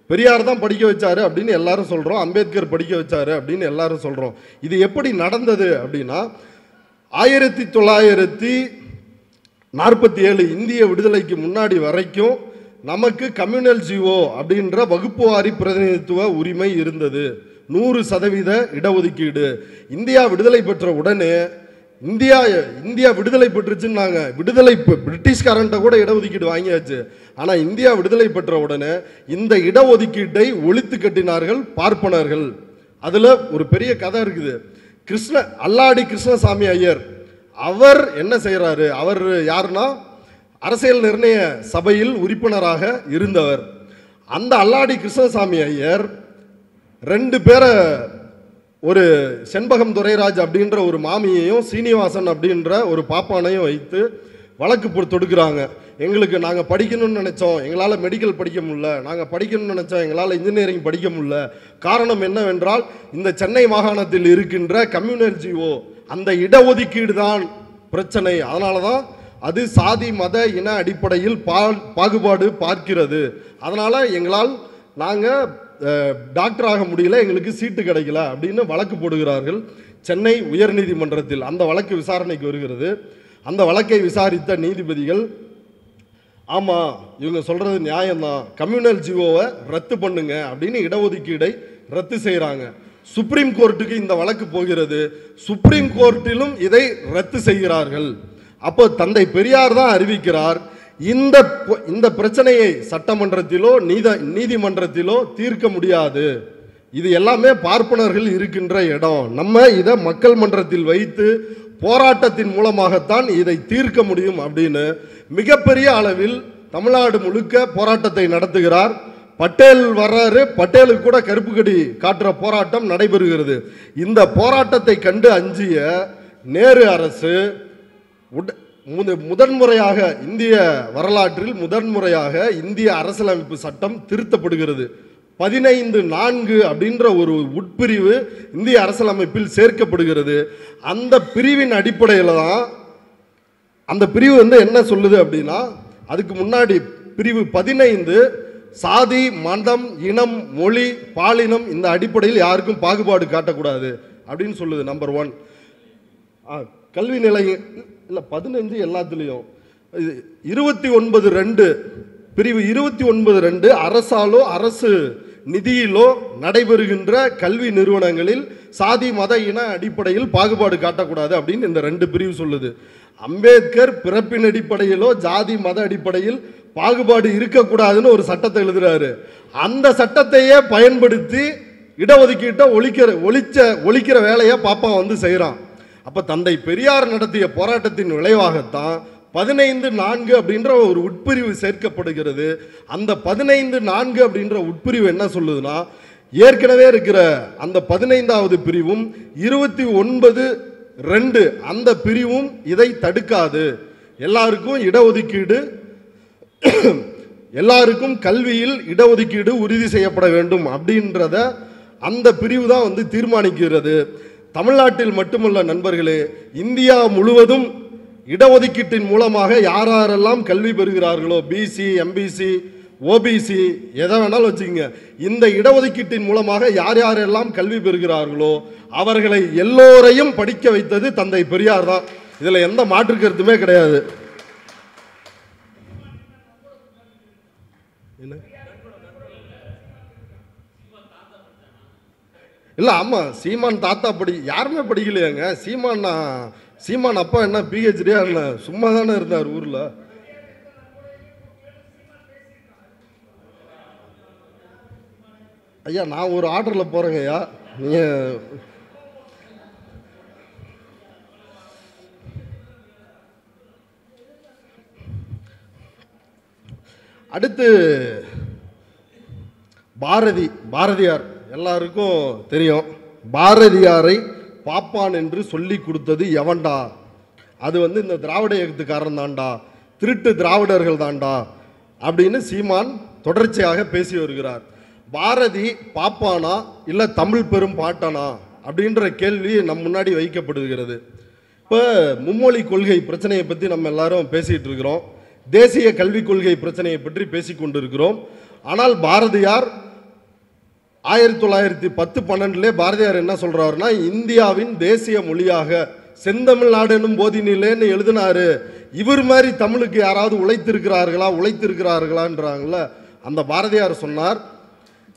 பெரியார் தான் படிக்க வச்சாரு அப்படின்னு எல்லாரும் சொல்கிறோம். அம்பேத்கர் படிக்க வச்சாரு அப்படின்னு எல்லாரும் சொல்கிறோம். இது எப்படி நடந்தது அப்படின்னா, 1947 இந்திய விடுதலைக்கு முன்னாடி வரைக்கும் நமக்கு கம்யூனல் ஜிஓ அப்படின்ற வகுப்புவாரி பிரதிநிதித்துவ உரிமை இருந்தது. 100% இடஒதுக்கீடு. இந்தியா விடுதலை பெற்ற உடனே இந்தியா விடுதலை பெற்றுச்சுன்னாங்க. பிரிட்டிஷ்காரன்ட்ட கூட இடஒதுக்கீடு வாங்கியாச்சு. ஆனால் இந்தியா விடுதலை பெற்ற உடனே இந்த இடஒதுக்கீட்டை ஒழித்து கட்டினார்கள் பார்ப்பனர்கள். அதில் ஒரு பெரிய கதை இருக்குது. அல்லாடி கிருஷ்ணசாமி ஐயர் அவர் என்ன செய்கிறாரு? அவர் யாருன்னா அரசியல் நிர்ணய சபையில் உறுப்பினராக இருந்தவர். அந்த அல்லாடி கிருஷ்ணசாமி ஐயர் 2 பேரை, ஒரு செண்பகம் துரைராஜ் அப்படின்ற ஒரு மாமியையும் சீனிவாசன் அப்படின்ற ஒரு பாப்பானையும் வைத்து வழக்கு தொடுக்கிறாங்க. எங்களுக்கு நாங்கள் படிக்கணும்னு நினச்சோம், எங்களால் மெடிக்கல் படிக்க முடியல, நாங்கள் படிக்கணும்னு நினச்சோம், எங்களால் இன்ஜினியரிங் படிக்க முடியல. காரணம் என்னவென்றால் இந்த சென்னை மாகாணத்தில் இருக்கின்ற கம்யூனல் ஜிஓ அந்த இடஒதுக்கீடு தான் பிரச்சனை. அதனால தான் அது சாதி மத இன அடிப்படையில் பாகுபாடு பார்க்கிறது. அதனால் நாங்கள் டாக்டர் ஆக முடியல, எங்களுக்கு சீட்டு கிடைக்கல அப்படின்னு வழக்கு போடுகிறார்கள் சென்னை உயர்நீதிமன்றத்தில். அந்த வழக்கு விசாரணைக்கு வருகிறது. அந்த வழக்கை விசாரித்த நீதிபதிகள், ஆமாம் இவங்க சொல்கிறது நியாயம்தான், கம்யூனல் ஜிஓவை ரத்து பண்ணுங்க அப்படின்னு இடஒதுக்கீடை ரத்து செய்கிறாங்க. சுப்ரீம் கோர்ட்டுக்கு இந்த வழக்கு போகிறது. சுப்ரீம் கோர்ட்டிலும் இதை ரத்து செய்கிறார்கள். அப்போ தந்தை பெரியார் தான் அறிவிக்கிறார், இந்த பிரச்சனையை சட்டமன்றத்திலோ நீதிமன்றத்திலோ தீர்க்க முடியாது, இது எல்லாமே பார்ப்பனர்கள் இருக்கின்ற இடம், நம்ம இதை மக்கள் மன்றத்தில் வைத்து போராட்டத்தின் மூலமாகத்தான் இதை தீர்க்க முடியும் அப்படின்னு மிகப்பெரிய அளவில் தமிழ்நாடு முழுக்க போராட்டத்தை நடத்துகிறார். பட்டேல் வர்றாரு, பட்டேலுக்கு கூட கருப்பு கொடி காட்டுற போராட்டம் நடைபெறுகிறது. இந்த போராட்டத்தை கண்டு அஞ்சிய நேரு அரசு முதன்முறையாக இந்திய வரலாற்றில் முதன்முறையாக இந்திய அரசியலமைப்பு சட்டம் திருத்தப்படுகிறது. 15(4) அப்படின்ற ஒரு உட்பிரிவு இந்திய அரசியலமைப்பில் சேர்க்கப்படுகிறது. அந்த பிரிவின் அடிப்படையில் தான், அந்த பிரிவு வந்து என்ன சொல்லுது அப்படின்னா, அதுக்கு முன்னாடி பிரிவு 15 சாதி மதம் இனம் மொழி பாலினம் இந்த அடிப்படையில் யாருக்கும் பாகுபாடு காட்டக்கூடாது அப்படின்னு சொல்லுது. நம்பர் 1. கல்வி நிலையம் இல்லை 15 எல்லாத்துலேயும் 29(2) பிரிவு 29(2) அரசாலோ அரசு நிதியிலோ நடைபெறுகின்ற கல்வி நிறுவனங்களில் சாதி மத இன அடிப்படையில் பாகுபாடு காட்டக்கூடாது அப்படின்னு இந்த 2 பிரிவு சொல்லுது. அம்பேத்கர் பிறப்பின் அடிப்படையிலோ ஜாதி மத அடிப்படையில் பாகுபாடு இருக்கக்கூடாதுன்னு ஒரு சட்டத்தை எழுதுறாரு. அந்த சட்டத்தையே பயன்படுத்தி இடஒதுக்கீட்டை ஒழிக்கிற வேலையை பாப்பா வந்து செய்கிறான். அப்போ தந்தை பெரியார் நடத்திய போராட்டத்தின் விளைவாகத்தான் 15(4) அப்படின்ற ஒரு உட்பிரிவு சேர்க்கப்படுகிறது. அந்த 15(4) அப்படின்ற உட்பிரிவு என்ன சொல்லுதுன்னா, ஏற்கனவே இருக்கிற அந்த 15வது பிரிவும் 29(2) அந்த பிரிவும் இதை தடுக்காது. எல்லாருக்கும் இடஒதுக்கீடு, எல்லாருக்கும் கல்வியில் இடஒதுக்கீடு உறுதி செய்யப்பட வேண்டும் அப்படின்றத அந்த பிரிவு தான் வந்து தீர்மானிக்கிறது. தமிழ்நாட்டில் மட்டுமல்ல நண்பர்களே, இந்தியா முழுவதும் இடஒதுக்கீட்டின் மூலமாக யாரெல்லாம் கல்வி பெறுகிறார்களோ, பிசி, எம்பிசி, ஓபிசி எதை வேணாலும் வச்சுக்கோங்க, இந்த இடஒதுக்கீட்டின் மூலமாக யாரெல்லாம் கல்வி பெறுகிறார்களோ அவர்களை எல்லோரையும் படிக்க வைத்தது தந்தை பெரியார் தான். இதில் எந்த மாற்று கருத்துமே கிடையாது. இல்லை, ஆமாம், சீமான் தாத்தா யாருமே படிக்கலையாங்க. சீமான் அப்பா என்ன பிஹெச்டியா என்ன சும்மா தானே இருந்தார் ஊரில். ஐயா நான் ஒரு ஆர்டரில் போகிறேங்க ஐயா. நீங்கள் அடுத்து பாரதியார் எல்லாருக்கும் தெரியும். பாரதியாரை பாப்பான் என்று சொல்லி கொடுத்தது எவன்டா? அது வந்து இந்த திராவிட இயக்கத்துக்காரன் தாண்டா, திருட்டு திராவிடர்கள் தாண்டா அப்படின்னு சீமான் தொடர்ச்சியாக பேசி வருகிறார். பாரதி பாப்பானா இல்லை தமிழ் பெரும் பாட்டானா அப்படின்ற கேள்வி நம் முன்னாடி வைக்கப்படுகிறது. இப்போ மும்மொழி கொள்கை பிரச்சனையை பற்றி நம்ம எல்லாரும் பேசிகிட்டு இருக்கிறோம். தேசிய கல்விக் கொள்கை பிரச்சனையை பற்றி பேசி கொண்டிருக்கிறோம். ஆனால் பாரதியார் 1910-12 பாரதியார் என்ன சொல்றாருன்னா, இந்தியாவின் தேசிய மொழியாக செந்தமிழ்நாடு என்னும் போதினிலேன்னு எழுதினாரு. இவர் மாதிரி தமிழுக்கு யாராவது உழைத்திருக்கிறார்களான்றாங்கள. அந்த பாரதியார் சொன்னார்,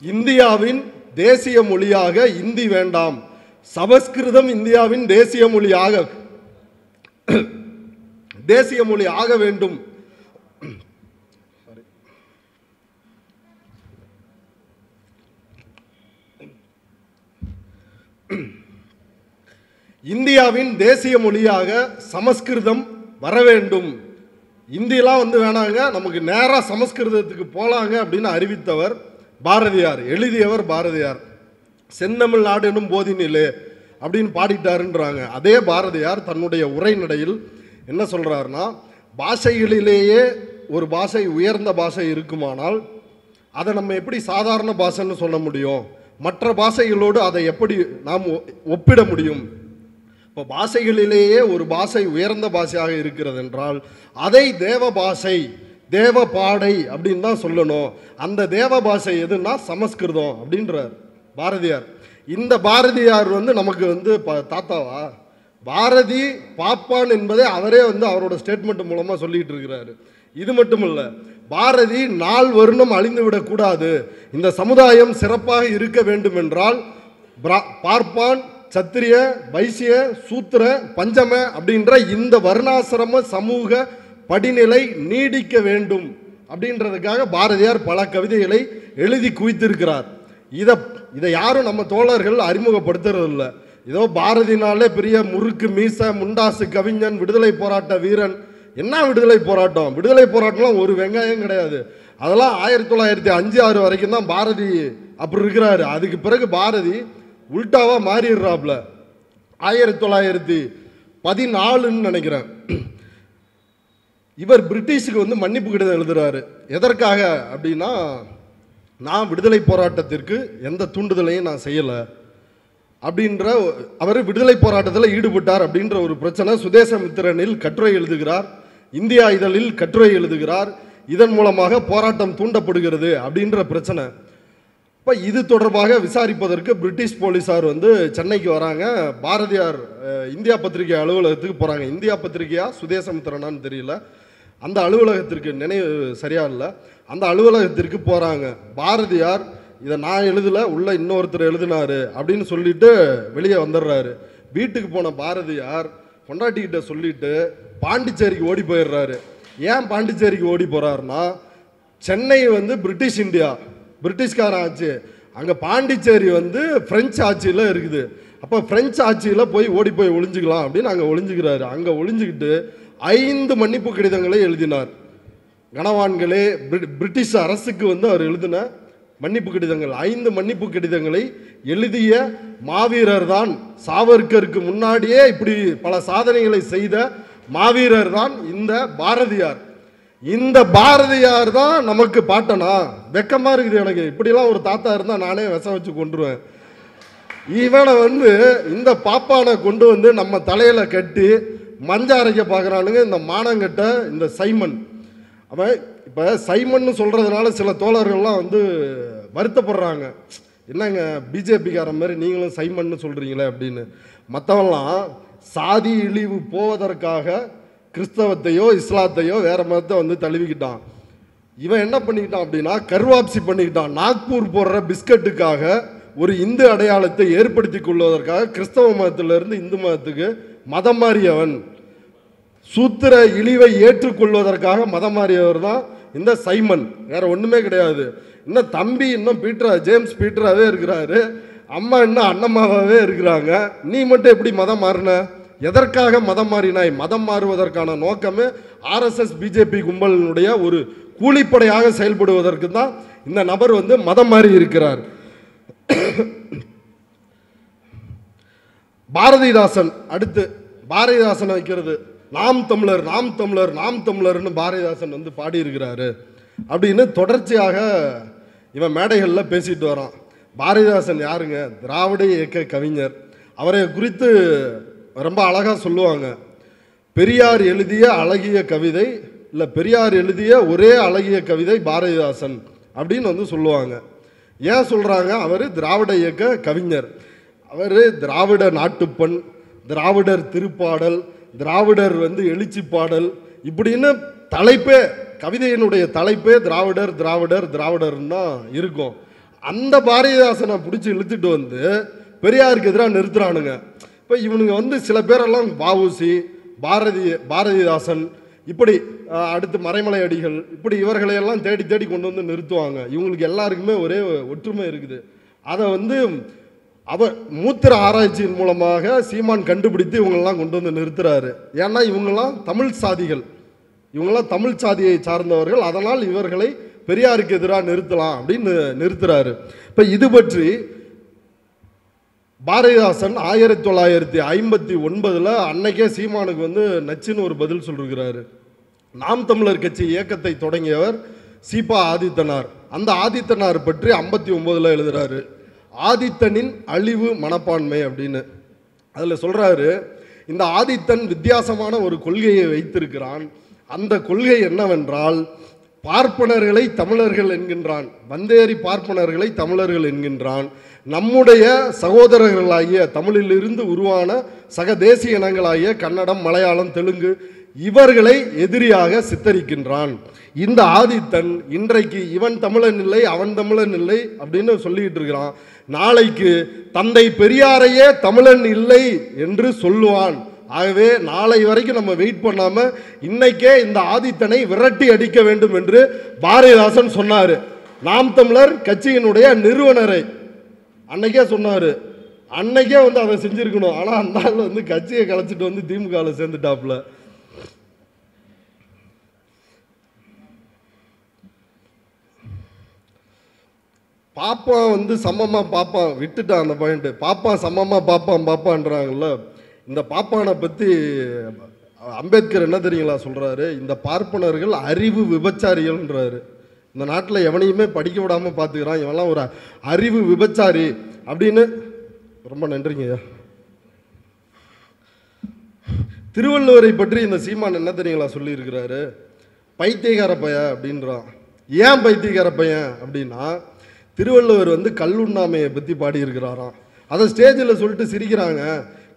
இந்தியாவின் தேசிய மொழியாக இந்தி வேண்டாம், சமஸ்கிருதம் இந்தியாவின் தேசிய மொழி ஆக வேண்டும். இந்தியாவின் தேசிய மொழியாக சமஸ்கிருதம் வர வேண்டும். இந்தியெல்லாம் வந்து வேணாங்க, நமக்கு நேராக சமஸ்கிருதத்துக்கு போலாங்க அப்படின்னு அறிவித்தவர் பாரதியார், எழுதியவர் பாரதியார். செந்தமிழ்நாடு எனும் போதினிலே அப்படின்னு பாடிட்டாருன்றாங்க. அதே பாரதியார் தன்னுடைய உரைநடையில் என்ன சொல்றாருன்னா, பாஷைகளிலேயே ஒரு பாஷை உயர்ந்த பாஷை இருக்குமானால் அதை நம்ம எப்படி சாதாரண பாஷைன்னு சொல்ல முடியும்? மற்ற பாஷைகளோடு அதை எப்படி நாம் ஒப்பிட முடியும்? இப்போ பாஷைகளிலேயே ஒரு பாஷை உயர்ந்த பாஷையாக இருக்கிறது என்றால் அதை தேவ பாஷை, தேவ பாடை அப்படின்னு தான் சொல்லணும். அந்த தேவ பாஷை எதுன்னா சமஸ்கிருதம் அப்படின்றார் பாரதியார். இந்த பாரதியார் வந்து நமக்கு வந்து தாத்தாவா? பாரதி பாப்பான் என்பதை அவரே வந்து அவரோட ஸ்டேட்மெண்ட் மூலமாக சொல்லிட்டு இருக்கிறாரு. இது மட்டும் இல்லை, பாரதி நாள் வருணம் அழிந்து விடக்கூடாது, இந்த சமுதாயம் சிறப்பாக இருக்க வேண்டும் என்றால் பார்ப்பான், சத்திரிய, வைசிய, சூத்திர, பஞ்சம அப்படின்ற இந்த வர்ணாசிரம சமூக படிநிலை நீடிக்க வேண்டும் அப்படின்றதுக்காக பாரதியார் பல கவிதைகளை எழுதி குவித்திருக்கிறார். இதை யாரும் நம்ம தோழர்கள் அறிமுகப்படுத்துறது இல்லை. ஏதோ பாரதினாலே பெரிய முறுக்கு மீச முண்டாசு கவிஞன், விடுதலை போராட்ட வீரன். என்ன விடுதலை போராட்டம்? விடுதலை போராட்டம்லாம் ஒரு வெங்காயம் கிடையாது. அதெல்லாம் 1905-6 வரைக்கும் தான் பாரதி அப்படி இருக்கிறாரு. அதுக்கு பிறகு பாரதி உல்டாவாக மாறிடுறாப்புல. 1914 நினைக்கிறேன், இவர் பிரிட்டிஷுக்கு வந்து மன்னிப்பு கடிதம் எழுதுறாரு. எதற்காக அப்படின்னா, நான் விடுதலை போராட்டத்திற்கு எந்த தூண்டுதலையும் நான் செய்யலை அப்படின்ற, அவர் விடுதலை போராட்டத்தில் ஈடுபட்டார் அப்படின்ற ஒரு பிரச்சனை. சுதேசமித்திரனில் கட்டுரை எழுதுகிறார், இந்தியா இதழில் கட்டுரை எழுதுகிறார். இதன் மூலமாக போராட்டம் தூண்டப்படுகிறது அப்படின்ற பிரச்சனை. இப்போ இது தொடர்பாக விசாரிப்பதற்கு பிரிட்டிஷ் போலீஸார் வந்து சென்னைக்கு வராங்க. பாரதியார் இந்தியா பத்திரிகை அலுவலகத்துக்கு போகிறாங்க. இந்தியா பத்திரிகையா சுதேசமித்திரனான்னு தெரியல, அந்த அலுவலகத்திற்கு நினைவு சரியா இல்லை, அந்த அலுவலகத்திற்கு போகிறாங்க. பாரதியார் இதை நான் எழுதலை, உள்ள இன்னொருத்தர் எழுதினாரு அப்படின்னு சொல்லிட்டு வெளியே வந்துடுறாரு. வீட்டுக்கு போன பாரதியார் பொண்டாட்டிக்கிட்ட சொல்லிட்டு பாண்டிச்சேரிக்கு ஓடி போயிடுறாரு. ஏன் பாண்டிச்சேரிக்கு ஓடி போகிறாருன்னா, சென்னை வந்து பிரிட்டிஷ் இந்தியா, பிரிட்டிஷ்காரன் ஆட்சி, அங்கே பாண்டிச்சேரி வந்து பிரெஞ்சு ஆட்சியில் இருக்குது. அப்போ பிரெஞ்சு ஆட்சியில் போய் ஓடி போய் ஒளிஞ்சிக்கலாம் அப்படின்னு அங்கே ஒளிஞ்சுக்கிறாரு. அங்கே ஒளிஞ்சுக்கிட்டு 5 மன்னிப்பு கடிதங்களை எழுதினார். கனவான்களே, பிரிட்டிஷ் அரசுக்கு வந்து அவர் எழுதின மன்னிப்பு கடிதங்கள், 5 மன்னிப்பு கடிதங்களை எழுதிய மாவீரர் தான். சாவர்கருக்கு முன்னாடியே இப்படி பல சாதனைகளை செய்த மாவீரர் தான் இந்த பாரதியார். இந்த பாரதியார் தான் நமக்கு பாட்டனா? வெக்கமா இருக்குது எனக்கு. இப்படிலாம் ஒரு தாத்தா இருந்தால் நானே விஷம் வச்சு கொண்டுருவேன். இவனை வந்து இந்த பாப்பானை கொண்டு வந்து நம்ம தலையில கட்டி மஞ்ச அரைக்க பார்க்குறானுங்க இந்த மானங்கட்ட இந்த சைமன். அவன் இப்போ சைமன் சொல்கிறதுனால சில தோழர்கள்லாம் வந்து வருத்தப்படுறாங்க. என்னங்க பிஜேபிக்காரன் மாதிரி நீங்களும் சைமன்னு சொல்கிறீங்களே அப்படின்னு. மற்றவெல்லாம் சாதி இழிவு போவதற்காக கிறிஸ்தவத்தையோ இஸ்லாத்தையோ வேற மதத்தை வந்து தழுவிக்கிட்டான். இவன் என்ன பண்ணிக்கிட்டான் அப்படின்னா கர்வாப்சி பண்ணிக்கிட்டான். நாக்பூர் போடுற பிஸ்கட்டுக்காக ஒரு இந்து அடையாளத்தை ஏற்படுத்தி கொள்வதற்காக கிறிஸ்தவ மதத்திலிருந்து இந்து மதத்துக்கு மதம் மாறியவன். சூத்திர இழிவை ஏற்றுக்கொள்வதற்காக மதம் மாறியவர் தான் இந்த சைமன், வேற ஒன்றுமே கிடையாது. இன்னும் தம்பி இன்னும் ஜேம்ஸ் பீட்டராகவே இருக்கிறாரு, அம்மா இன்னும் அண்ணம்மாவே இருக்கிறாங்க. நீ மட்டும் எப்படி மதம் மாறின? எதற்காக மதம் மாறினாய்? மதம் மாறுவதற்கான நோக்கமே ஆர்எஸ்எஸ் பிஜேபி கும்பலினுடைய ஒரு கூலிப்படையாக செயல்படுவதற்கு தான் இந்த நபர் வந்து மதம் மாறி இருக்கிறார். பாரதிதாசன், அடுத்து பாரதிதாசன் வைக்கிறது நாம் தமிழர் நாம் தமிழர் நாம் தமிழர்னு பாரதிதாசன் வந்து பாடியிருக்கிறாரு அப்படின்னு தொடர்ச்சியாக இவன் மேடைகளில் பேசிட்டு வரான். பாரதிதாசன் யாருங்க? திராவிட இயக்க கவிஞர். அவரை குறித்து ரொம்ப அழகாக சொல்லுவாங்க. பெரியார் எழுதிய அழகிய கவிதை இல்லை, பெரியார் எழுதிய ஒரே அழகிய கவிதை பாரதிதாசன் அப்படின்னு வந்து சொல்லுவாங்க. ஏன் சொல்கிறாங்க? அவர் திராவிட இயக்க கவிஞர், அவர் திராவிட நாட்டுப்பண், திராவிடர் திருப்பாடல், திராவிடர் வந்து எழுச்சி பாடல், இப்படின்னு தலைப்பே, கவிதையினுடைய தலைப்பே திராவிடர் திராவிடர் திராவிடர்னு தான் இருக்கும். அந்த பாரதிதாசனை பிடிச்சி இழுத்துட்டு வந்து பெரியாருக்கு எதிராக நிறுத்துறானுங்க. இப்போ இவனுங்க வந்து சில பேரெல்லாம் வஉசி, பாரதிதாசன், இப்படி அடுத்து மறைமலை அடிகள், இப்படி இவர்களையெல்லாம் தேடி தேடி கொண்டு வந்து நிறுத்துவாங்க. இவங்களுக்கு எல்லாருக்குமே ஒரே ஒற்றுமை இருக்குது. அதை வந்து மூத்திர ஆராய்ச்சியின் மூலமாக சீமான் கண்டுபிடித்து இவங்களெல்லாம் கொண்டு வந்து நிறுத்துறாரு. ஏன்னா இவங்கெல்லாம் தமிழ் சாதிகள், இவங்கெல்லாம் தமிழ் சாதியை சார்ந்தவர்கள், அதனால் இவர்களை பெரியாருக்கு எதிராக நிறுத்தலாம் அப்படின்னு நிறுத்துறாரு. இப்போ இது பற்றி பாரதிதாசன் 1959 அன்னைக்கே சீமானுக்கு வந்து நச்சுன்னு ஒரு பதில் சொல்லிருக்கிறாரு. நாம் தமிழர் கட்சி இயக்கத்தை தொடங்கியவர் சீபா ஆதித்தனார். அந்த ஆதித்தனார் பற்றி 59 எழுதுறாரு, ஆதித்தனின் அழிவு மனப்பான்மை அப்படின்னு. அதில் சொல்றாரு, இந்த ஆதித்தன் வித்தியாசமான ஒரு கொள்கையை வைத்திருக்கிறான். அந்த கொள்கை என்னவென்றால் பார்ப்பனர்களை தமிழர்கள் என்கின்றான், வந்தேரி பார்ப்பனர்களை தமிழர்கள் என்கின்றான். நம்முடைய சகோதரர்களாகிய தமிழிலிருந்து உருவான சக தேசிய இனங்களாகிய கன்னடம், மலையாளம், தெலுங்கு இவர்களை எதிரியாக சித்தரிக்கின்றான். இந்த ஆதித்தன் இன்றைக்கு இவன் தமிழன் இல்லை அவன் தமிழன் இல்லை அப்படின்னு சொல்லிட்டு இருக்கிறான். நாளைக்கு தந்தை பெரியாரையே தமிழன் இல்லை என்று சொல்லுவான். ஆகவே நாளை வரைக்கும் நம்ம வெயிட் பண்ணாம இன்னைக்கே இந்த ஆதித்தனை விரட்டி அடிக்க வேண்டும் என்று பாரதிதாசன் சொன்னாரு. நாம் தமிழர் கட்சியினுடைய நிறுவனரை அன்னைக்கே சொன்னாரு. அன்னைக்கே வந்து அதை செஞ்சிருக்கணும். ஆனா அந்த ஆள் வந்து கட்சியை கலைச்சிட்டு வந்து திமுக சேர்ந்துட்டாப்ல. பாப்பான் வந்து சமமா பாப்பான் விட்டுட்டான் அந்த பாயிண்ட். பாப்பான் சமமா பாப்பான்றாங்கல்ல, இந்த பாப்பானை பற்றி அம்பேத்கர் என்ன தெரியுங்களா சொல்கிறாரு? இந்த பார்ப்பனர்கள் அறிவு விபச்சாரிகள்ன்றாரு. இந்த நாட்டில் எவனையுமே படிக்க விடாமல் பார்த்துக்கிறான், இவெல்லாம் ஒரு அறிவு விபச்சாரி அப்படின்னு. ரொம்ப நன்றிங்கய்யா. திருவள்ளுவரை பற்றி இந்த சீமான் என்ன தெரியுங்களா சொல்லியிருக்கிறாரு? பைத்தியக்கார பையன் அப்படின்றான். ஏன் பைத்தியக்கார பையன் அப்படின்னா, திருவள்ளுவர் வந்து கல்லுண்ணாமையை பற்றி பாடியிருக்கிறாராம். அதை ஸ்டேஜில் சொல்லிட்டு சிரிக்கிறாங்க.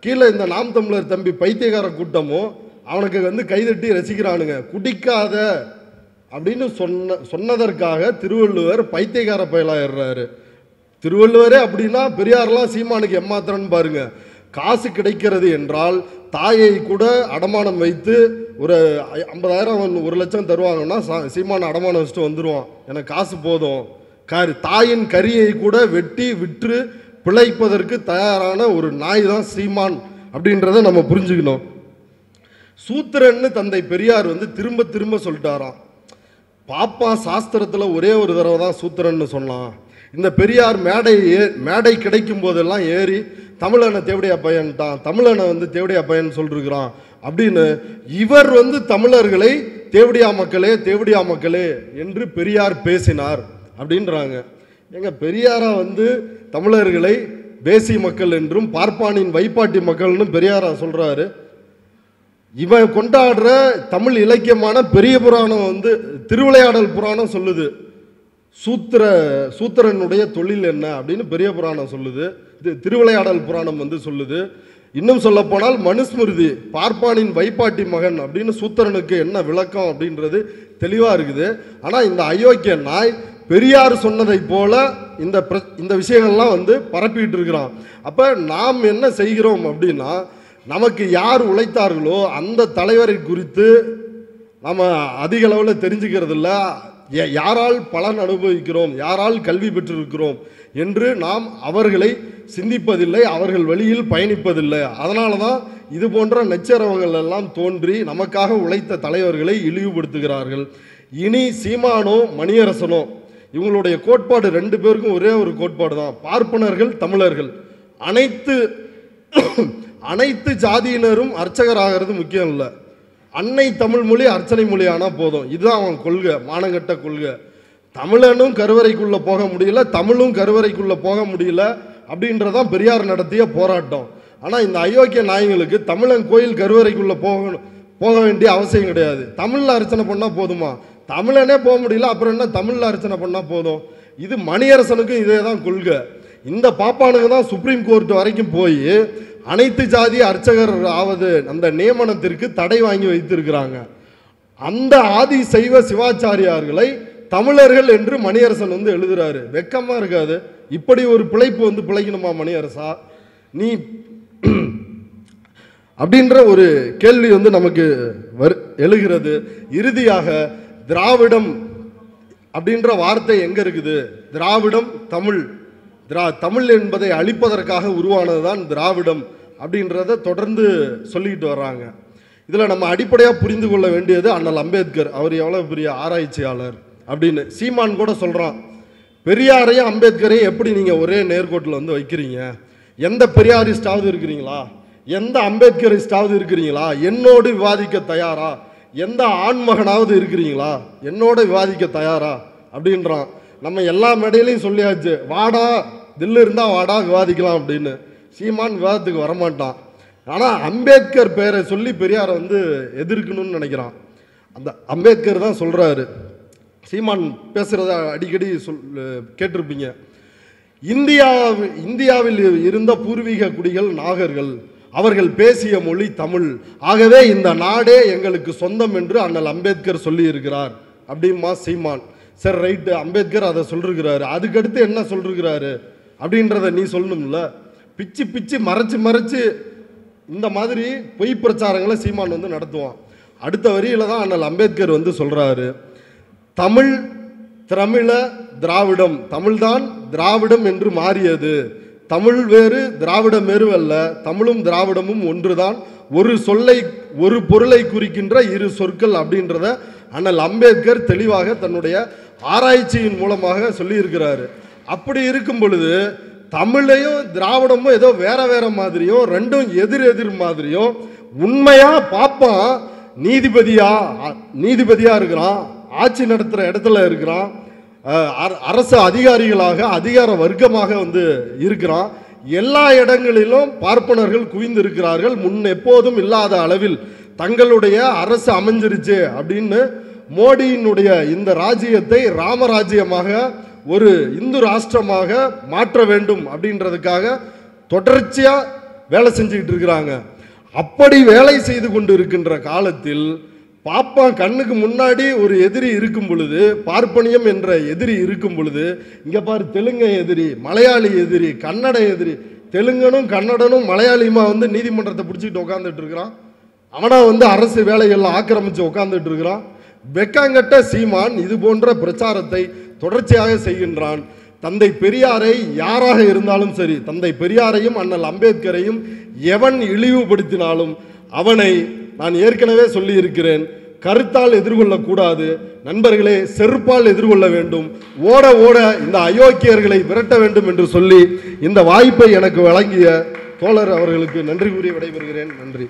கீழே இந்த நாம் தமிழர் தம்பி பைத்தியக்கார கூட்டமும் அவனுக்கு வந்து கைதட்டி ரசிக்கிறானுங்க. குடிக்காத அப்படின்னு சொன்னதற்காக திருவள்ளுவர் பைத்தியக்கார பயலாயிடுறாரு. திருவள்ளுவரே அப்படின்னா பெரியார்லாம் சீமானுக்கு எம்மாத்திரன்னு பாருங்க. காசு கிடைக்கிறது என்றால் தாயை கூட அடமானம் வைத்து ஒரு 50,000 1,00,000 தருவாங்கன்னா சீமான அடமானம் வச்சுட்டு வந்துடுவான். எனக்கு காசு போதும். தாயின் கரியை கூட வெட்டி விற்று பிழைப்பதற்கு தயாரான ஒரு நாய் தான் சீமான் அப்படின்றத நம்ம புரிஞ்சுக்கணும். சூத்திரன்னு தந்தை பெரியார் வந்து திரும்ப திரும்ப சொல்லிட்டாராம். பாப்பா சாஸ்திரத்தில் ஒரே ஒரு தடவை தான் சூத்திரன்னு சொன்னான். இந்த பெரியார் மேடை கிடைக்கும் போதெல்லாம் ஏறி தமிழனை தேவடியா பையன்ட்டான், தமிழனை வந்து தேவடியா பையன் சொல்லிருக்கிறான் அப்படின்னு இவர் வந்து தமிழர்களை தேவடியா மக்களே என்று பெரியார் பேசினார் அப்படின்றாங்க. எங்க பெரியாரா வந்து தமிழர்களை தேசிய மக்கள் என்றும் பார்ப்பானின் வைப்பாட்டி மக்கள்னு பெரியாரா சொல்றாரு. இவன் கொண்டாடுற தமிழ் இலக்கியமான பெரிய புராணம் வந்து திருவிளையாடல் புராணம் சொல்லுது சூத்திரனுடைய தொழில் என்ன அப்படின்னு பெரிய புராணம் சொல்லுது. திருவிளையாடல் புராணம் வந்து சொல்லுது. இன்னும் சொல்ல போனால் மனுஸ்மிருதி பார்ப்பானின் வைப்பாட்டி மகன் அப்படின்னு சூத்திரனுக்கு என்ன விளக்கம் அப்படின்றது தெளிவாக இருக்குது. ஆனால் இந்த அயோக்கிய நாய் பெரியார் சொன்னதை போல இந்த விஷயங்கள்லாம் வந்து பரப்பிட்டு இருக்கிறான். அப்போ நாம் என்ன செய்கிறோம் அப்படின்னா, நமக்கு யார் உழைத்தார்களோ அந்த தலைவரை குறித்து நம்ம அதிக அளவில் தெரிஞ்சுக்கிறது இல்லை. யாரால் பலன் அனுபவிக்கிறோம், யாரால் கல்வி பெற்றிருக்கிறோம் என்று நாம் அவர்களை சிந்திப்பதில்லை, அவர்கள் வழியில் பயணிப்பதில்லை. அதனால தான் இது போன்ற நச்சரவங்கள் எல்லாம் தோன்றி நமக்காக உழைத்த தலைவர்களை இழிவுபடுத்துகிறார்கள். இனி சீமானோ மணியரசனோ இவங்களுடைய கோட்பாடு 2 பேருக்கும் ஒரே ஒரு கோட்பாடு தான். பார்ப்பனர்கள் தமிழர்கள், அனைத்து ஜாதியினரும் அர்ச்சகராகிறது முக்கியம் இல்லை. அன்னை தமிழ் மொழி அர்ச்சனை மொழி ஆனால் போதும். இதுதான் அவன் கொள்கை, மானங்கட்ட கொள்கை. தமிழனும் கருவறைக்குள்ளே போக முடியல, தமிழும் கருவறைக்குள்ளே போக முடியல அப்படின்றதான் பெரியார் நடத்திய போராட்டம். ஆனால் இந்த அயோக்கிய நாய்களுக்கு தமிழன் கோயில் கருவறைக்குள்ளே போக வேண்டிய அவசியம் கிடையாது. தமிழில் அர்ச்சனை பண்ணால் போதுமா? தமிழனே போக முடியல, அப்புறம் என்ன தமிழில் அர்ச்சனை பண்ணால் போதும். இது மணியரசனுக்கும் இதே தான் கொள்கை. இந்த பாப்பானுக்கு தான் சுப்ரீம் கோர்ட் வரைக்கும் போய் அனைத்து ஜாதி அர்ச்சகர் ஆவது அந்த நியமனத்திற்கு தடை வாங்கி வைத்திருக்கிறாங்க. அந்த ஆதி சைவ சிவாச்சாரியார்களை தமிழர்கள் என்று மணியரசன் வந்து எழுதுறாரு. வெக்கமா இருக்காது? இப்படி ஒரு பிழைப்பு வந்து பிழைக்கணுமா மணியரசா நீ அப்படின்ற ஒரு கேள்வி வந்து நமக்கு எழுகிறது. இறுதியாக திராவிடம் அப்படின்ற வார்த்தை எங்க இருக்குது? திராவிடம் தமிழ் என்பதை அழிப்பதற்காக உருவானது தான் திராவிடம் அப்படின்றத தொடர்ந்து சொல்லிக்கிட்டு வர்றாங்க. இதில் நம்ம அடிப்படையாக புரிந்து கொள்ள வேண்டியது அண்ணல் அம்பேத்கர் அவர் எவ்வளோ பெரிய ஆராய்ச்சியாளர் அப்படின்னு. சீமான் கூட சொல்கிறான், பெரியாரையும் அம்பேத்கரையும் எப்படி நீங்கள் ஒரே நேர்கோட்டில் வந்து வைக்கிறீங்க? எந்த பெரியாரிஸ்டாவது இருக்கிறீங்களா? எந்த அம்பேத்கரிஸ்டாவது இருக்கிறீங்களா? என்னோடு விவாதிக்க தயாரா? எந்த ஆண்மகனாவது இருக்கிறீங்களா என்னோட விவாதிக்க தயாரா அப்படின்றான். நம்ம எல்லா மேடையிலையும் சொல்லியாச்சு, வாடா தில்லு இருந்தால் வாடா விவாதிக்கலாம் அப்படின்னு. சீமான் விவாதத்துக்கு வரமாட்டான். ஆனால் அம்பேத்கர் பேரை சொல்லி பெரியாரை வந்து எதிர்க்கணும்னு நினைக்கிறான். அந்த அம்பேத்கர் தான் சொல்கிறாரு, சீமான் பேசுகிறத அடிக்கடி கேட்டிருப்பீங்க, இந்தியாவில் இருந்த பூர்வீக குடிகள் நாகர்கள், அவர்கள் பேசிய மொழி தமிழ், ஆகவே இந்த நாடே எங்களுக்கு சொந்தம் என்று அண்ணல் அம்பேத்கர் சொல்லி இருக்கிறார் அப்படிமா சீமான். சரி ரைட்டு, அம்பேத்கர் அதை சொல்லிருக்கிறாரு, அதுக்கடுத்து என்ன சொல்லிருக்கிறாரு அப்படின்றத நீ சொல்லணும்ல. பிச்சு பிச்சு மறைச்சு இந்த மாதிரி பொய் பிரச்சாரங்களை சீமான் வந்து நடத்துவான். அடுத்த வரியில தான் அண்ணல் அம்பேத்கர் வந்து சொல்றாரு, திராவிடம், தமிழ்தான் திராவிடம் என்று மாறியது, தமிழ் வேறு திராவிடம் வேறு அல்ல, தமிழும் திராவிடமும் ஒன்றுதான், ஒரு பொருளை குறிக்கின்ற இரு சொற்கள் அப்படின்றத அண்ணல் அம்பேத்கர் தெளிவாக தன்னுடைய ஆராய்ச்சியின் மூலமாக சொல்லியிருக்கிறாரு. அப்படி இருக்கும் பொழுது தமிழையும் திராவிடமும் ஏதோ வேற மாதிரியும் ரெண்டும் எதிர் மாதிரியும் உண்மையா பாப்பான் நீதிபதியா இருக்கிறான், ஆட்சி நடத்துகிற இடத்துல இருக்கிறான், அரசு அதிகாரிகளாக அதிகார வர்க்கமாக வந்து இருக்கிறான். எல்லா இடங்களிலும் பார்ப்பனர்கள் குவிந்து இருக்கிறார்கள். முன் எப்போதும் இல்லாத அளவில் தங்களுடைய அரசு அமைஞ்சிருச்சு அப்படின்னு மோடியினுடைய இந்த ராஜ்யத்தை ராமராஜ்யமாக ஒரு இந்து ராஷ்டிரமாக மாற்ற வேண்டும் அப்படின்றதுக்காக தொடர்ச்சியா வேலை செஞ்சுக்கிட்டு இருக்கிறாங்க. அப்படி வேலை செய்து கொண்டு இருக்கின்ற காலத்தில் பாப்பா கண்ணுக்கு முன்னாடி ஒரு எதிரி இருக்கும் பொழுது, பார்ப்பனியம் என்ற எதிரி இருக்கும் பொழுது, இங்க பாரு தெலுங்கு எதிரி, மலையாளி எதிரி, கன்னட எதிரி, தெலுங்கனும் கன்னடனும் மலையாளியுமா வந்து நீதிமன்றத்தை பிடிச்சிட்டு உட்காந்துட்டு இருக்கிறான். அவனா வந்து அரசு வேலைகள்ல ஆக்கிரமிச்சு உட்காந்துட்டு இருக்கிறான். வெக்காங்கட்ட சீமான் இது போன்ற பிரச்சாரத்தை தொடர்ச்சியாக செய்கின்றான். தந்தை பெரியாரை யாராக இருந்தாலும் சரி, தந்தை பெரியாரையும் அண்ணல் அம்பேத்கரையும் எவன் இழிவுபடுத்தினாலும் அவனை நான் ஏற்கனவே சொல்லி இருக்கிறேன், கருத்தால் எதிர்கொள்ளக்கூடாது நண்பர்களே, செருப்பால் எதிர்கொள்ள வேண்டும். ஓட ஓட இந்த அயோக்கியர்களை விரட்ட வேண்டும் என்று சொல்லி இந்த வாய்ப்பை எனக்கு வழங்கிய தோழர் அவர்களுக்கு நன்றி கூறி விடைபெறுகிறேன். நன்றி.